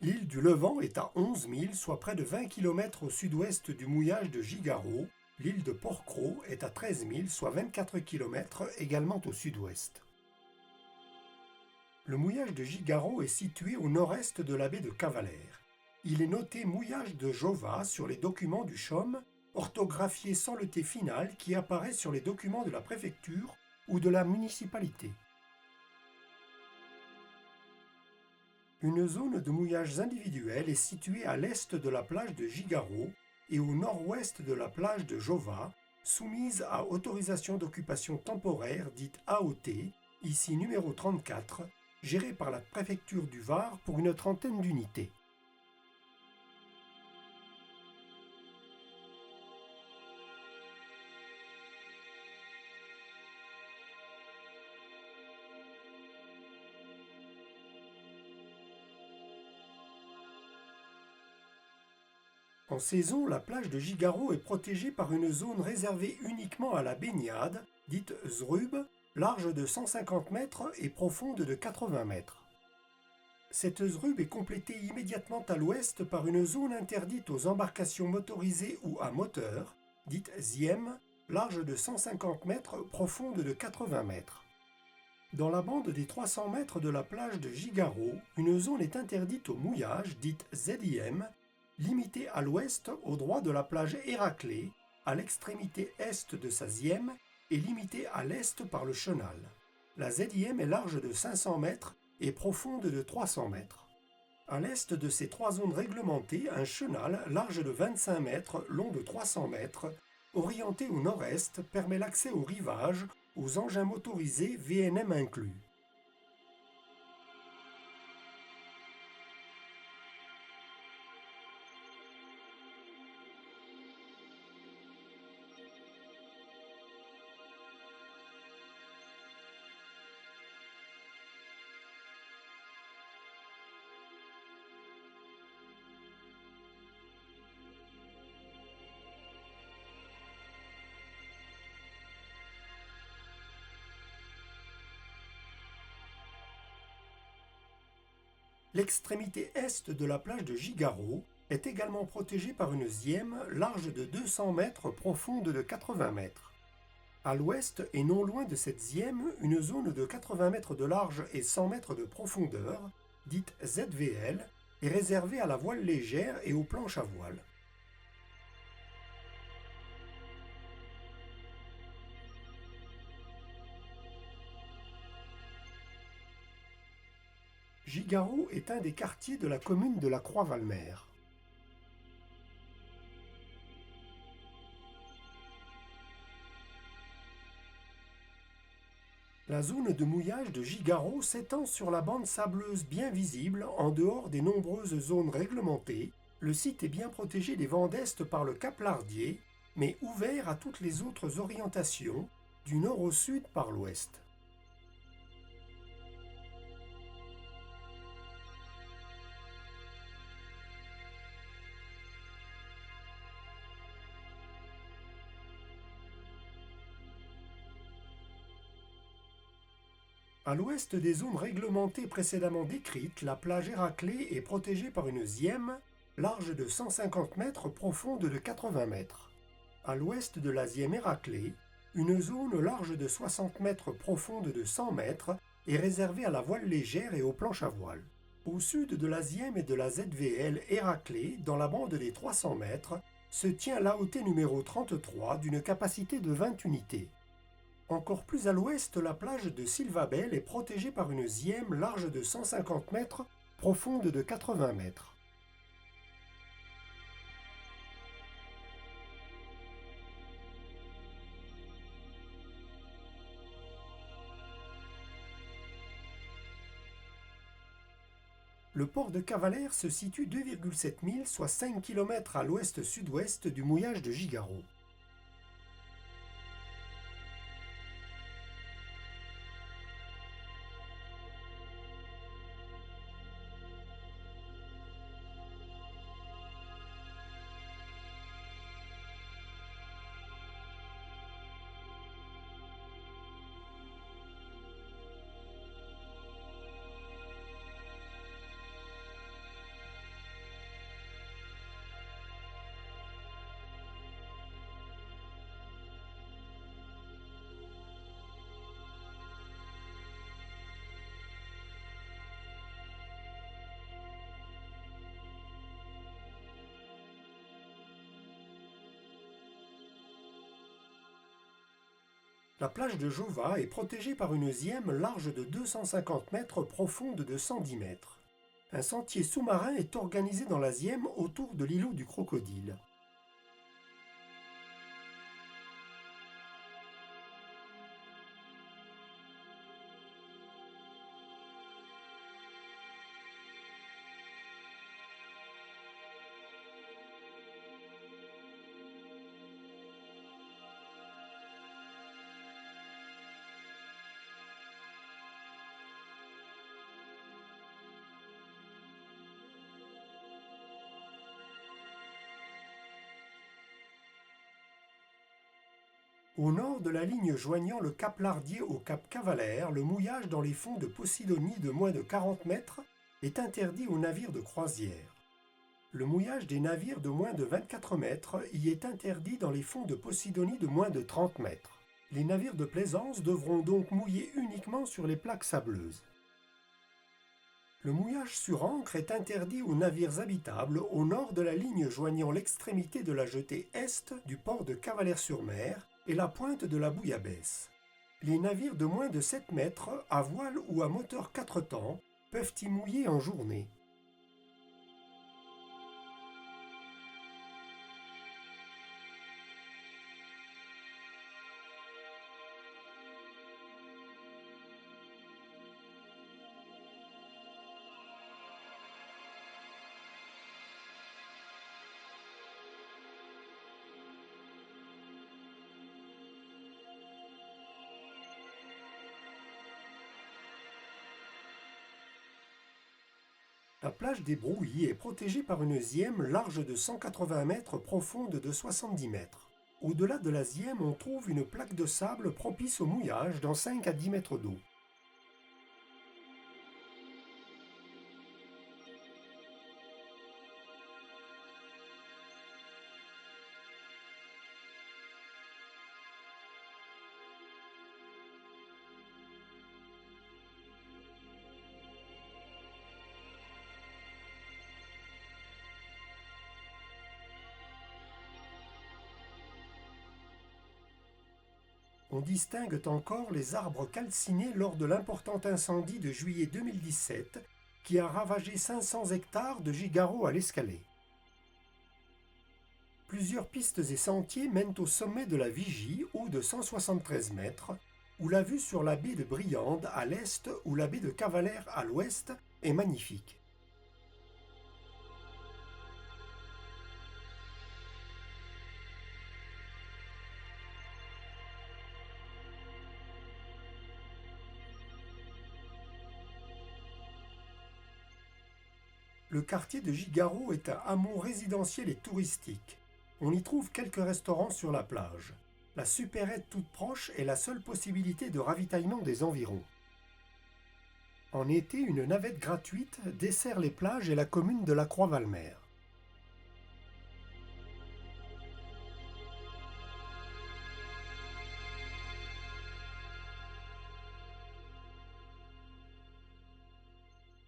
L'île du Levant est à 11 milles, soit près de 20 km au sud-ouest du mouillage de Gigaro. L'île de Porquerolles est à 13 milles, soit 24 km, également au sud-ouest. Le mouillage de Gigaro est situé au nord-est de la baie de Cavalère. Il est noté mouillage de Jova sur les documents du CHOM, orthographié sans le T final qui apparaît sur les documents de la préfecture ou de la municipalité. Une zone de mouillage individuel est située à l'est de la plage de Gigaro et au nord-ouest de la plage de Jova, soumise à autorisation d'occupation temporaire dite AOT, ici numéro 34, gérée par la préfecture du Var pour une trentaine d'unités. En saison, la plage de Gigaro est protégée par une zone réservée uniquement à la baignade, dite Zrub, large de 150 mètres et profonde de 80 mètres. Cette Zrub est complétée immédiatement à l'ouest par une zone interdite aux embarcations motorisées ou à moteur, dite Ziem, large de 150 mètres, profonde de 80 mètres. Dans la bande des 300 mètres de la plage de Gigaro, une zone est interdite au mouillage, dite ZIM, limitée à l'ouest au droit de la plage Héraclée, à l'extrémité est de sa Ziem, et limitée à l'est par le chenal. La ZIM est large de 500 mètres et profonde de 300 mètres. À l'est de ces trois zones réglementées, un chenal large de 25 mètres, long de 300 mètres, orienté au nord-est, permet l'accès au rivage aux engins motorisés VNM inclus. L'extrémité est de la plage de Gigaro est également protégée par une Ziem large de 200 mètres, profonde de 80 mètres. À l'ouest et non loin de cette Ziem, une zone de 80 mètres de large et 100 mètres de profondeur, dite ZVL, est réservée à la voile légère et aux planches à voile. Gigaro est un des quartiers de la commune de la Croix-Valmer. La zone de mouillage de Gigaro s'étend sur la bande sableuse bien visible en dehors des nombreuses zones réglementées. Le site est bien protégé des vents d'est par le cap Lardier, mais ouvert à toutes les autres orientations, du nord au sud par l'ouest. À l'ouest des zones réglementées précédemment décrites, la plage Héraclée est protégée par une Ziem large de 150 mètres, profonde de 80 mètres. À l'ouest de la Ziem Héraclée, une zone large de 60 mètres, profonde de 100 mètres, est réservée à la voile légère et aux planches à voile. Au sud de la Ziem et de la ZVL Héraclée, dans la bande des 300 mètres, se tient l'AOT numéro 33 d'une capacité de 20 unités. Encore plus à l'ouest, la plage de Silvabel est protégée par une Ziem large de 150 mètres, profonde de 80 mètres. Le port de Cavalère se situe 2,7 milles, soit 5 km à l'ouest-sud-ouest du mouillage de Gigaro. La plage de Jova est protégée par une zième large de 250 mètres, profonde de 110 mètres. Un sentier sous-marin est organisé dans la zième autour de l'îlot du Crocodile. Au nord de la ligne joignant le cap Lardier au cap Cavalère, le mouillage dans les fonds de Posidonie de moins de 40 mètres est interdit aux navires de croisière. Le mouillage des navires de moins de 24 mètres y est interdit dans les fonds de Posidonie de moins de 30 mètres. Les navires de plaisance devront donc mouiller uniquement sur les plaques sableuses. Le mouillage sur ancre est interdit aux navires habitables au nord de la ligne joignant l'extrémité de la jetée est du port de Cavalère-sur-Mer et la pointe de la Bouillabaisse. Les navires de moins de 7 mètres, à voile ou à moteur 4 temps, peuvent y mouiller en journée. La plage des Brouilles est protégée par une zième large de 180 mètres, profonde de 70 mètres. Au-delà de la zième, on trouve une plaque de sable propice au mouillage dans 5 à 10 mètres d'eau. On distingue encore les arbres calcinés lors de l'important incendie de juillet 2017 qui a ravagé 500 hectares de gigarro à l'Escalais. Plusieurs pistes et sentiers mènent au sommet de la Vigie, haut de 173 mètres, où la vue sur la baie de Briande à l'est ou la baie de Cavalère à l'ouest est magnifique. Le quartier de Gigarro est un hameau résidentiel et touristique. On y trouve quelques restaurants sur la plage. La supérette toute proche est la seule possibilité de ravitaillement des environs. En été, une navette gratuite dessert les plages et la commune de La Croix-Valmer.